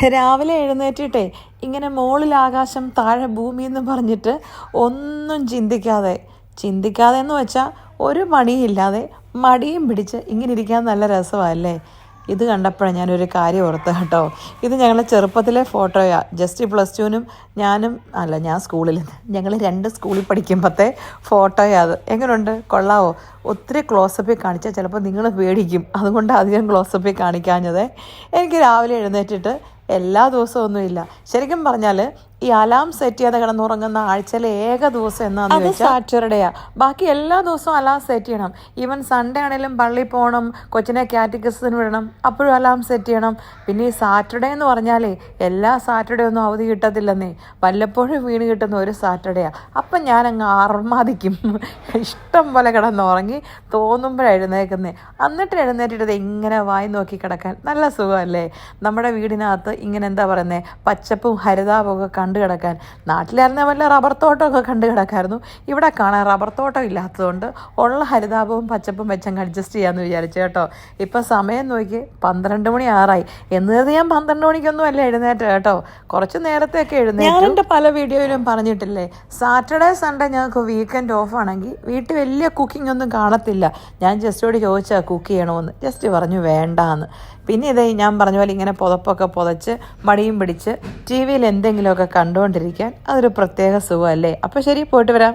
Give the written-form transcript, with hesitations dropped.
രാവിലെ എഴുന്നേറ്റിട്ടേ ഇങ്ങനെ മുകളിൽ ആകാശം താഴെ ഭൂമി എന്ന് പറഞ്ഞിട്ട് ഒന്നും ചിന്തിക്കാതെ എന്ന് വെച്ചാൽ ഒരു പണിയില്ലാതെ മടിയും പിടിച്ച് ഇങ്ങനെ ഇരിക്കാൻ നല്ല രസമല്ലേ. ഇത് കണ്ടപ്പോഴാണ് ഞാനൊരു കാര്യം ഓർത്ത് കേട്ടോ. ഇത് ഞങ്ങളുടെ ചെറുപ്പത്തിലെ ഫോട്ടോയാണ്. ജസ്റ്റ് +2-നും ഞാൻ സ്കൂളിൽ ഞങ്ങൾ 2 സ്കൂളിൽ പഠിക്കുമ്പോഴത്തെ ഫോട്ടോയാണ് അത്. എങ്ങനെയുണ്ട്, കൊള്ളാവോ? ഒത്തിരി ക്ലോസപ്പിൽ കാണിച്ചാൽ ചിലപ്പോൾ നിങ്ങൾ പേടിക്കും, അതുകൊണ്ട് അധികം ക്ലോസപ്പിൽ കാണിക്കാഞ്ഞത്. എനിക്ക് രാവിലെ എഴുന്നേറ്റിട്ട് എല്ലാ ദിവസവും ഒന്നുമില്ല, ശരിക്കും പറഞ്ഞാൽ ഈ അലാം സെറ്റ് ചെയ്യാതെ കിടന്നുറങ്ങുന്ന ആഴ്ചയിലെ ഏക ദിവസം എന്നാന്ന് വെച്ചാൽ സാറ്റർഡേയാണ്. ബാക്കി എല്ലാ ദിവസവും അലാം സെറ്റ് ചെയ്യണം. ഈവൻ സൺഡേ ആണെങ്കിലും പള്ളിയിൽ പോകണം, കൊച്ചിനെ കാറ്റഗിസത്തിന് വിടണം, അപ്പോഴും അലാം സെറ്റ് ചെയ്യണം. പിന്നെ ഈ സാറ്റർഡേ എന്ന് പറഞ്ഞാലേ എല്ലാ സാറ്റർഡേ ഒന്നും അവധി കിട്ടത്തില്ലെന്നേ, വല്ലപ്പോഴും വീണ് കിട്ടുന്ന ഒരു സാറ്റർഡേയാണ്. അപ്പം ഞാനങ്ങ് അർമാദിക്കും, ഇഷ്ടം പോലെ കിടന്നുറങ്ങി തോന്നുമ്പോഴാണ് എഴുന്നേക്കുന്നേ. എന്നിട്ട് എഴുന്നേറ്റിട്ട് ഇങ്ങനെ വായി നോക്കി കിടക്കാൻ നല്ല സുഖമല്ലേ. നമ്മുടെ വീടിനകത്ത് ഇങ്ങനെ എന്താ പറയുന്നത്, പച്ചപ്പും ഹരിതാപമൊക്കെ കണ്ടു കിടക്കാൻ. നാട്ടിലായിരുന്ന വല്ല റബ്ബർ തോട്ടമൊക്കെ കണ്ടു കിടക്കായിരുന്നു. ഇവിടെ കാണാൻ റബ്ബർ തോട്ടം ഇല്ലാത്തതുകൊണ്ട് ഉള്ള ഹരിതാപവും പച്ചപ്പും വെച്ചങ്ങ് അഡ്ജസ്റ്റ് ചെയ്യാമെന്ന് വിചാരിച്ചു കേട്ടോ. ഇപ്പം സമയം നോക്കി 12 മണി ആറായി. എന്ന് കരുതി ഞാൻ 12 മണിക്കൊന്നും അല്ല എഴുന്നേറ്റ് കേട്ടോ, കുറച്ച് നേരത്തെയൊക്കെ എഴുന്നേറ്റ്. ഞാൻ എൻ്റെ പല വീഡിയോയിലും പറഞ്ഞിട്ടില്ലേ, സാറ്റർഡേ സൺഡേ ഞങ്ങൾക്ക് വീക്കെൻഡ് ഓഫ് ആണെങ്കിൽ വീട്ടിൽ വലിയ കുക്കിംഗ് ഒന്നും കാണത്തില്ല. ഞാൻ ജസ്റ്റോട് ചോദിച്ചാൽ കുക്ക് ചെയ്യണമെന്ന്, ജസ്റ്റ് പറഞ്ഞു വേണ്ടാന്ന്. പിന്നെ ഇതേ ഞാൻ പറഞ്ഞ പോലെ ഇങ്ങനെ പുതപ്പൊക്കെ പുതച്ച് മടിയും പിടിച്ച് ടി വിയിൽ എന്തെങ്കിലുമൊക്കെ കണ്ടുകൊണ്ടിരിക്കാൻ അതൊരു പ്രത്യേക സുഖമല്ലേ. അപ്പോൾ ശരി, പോയിട്ട് വരാം.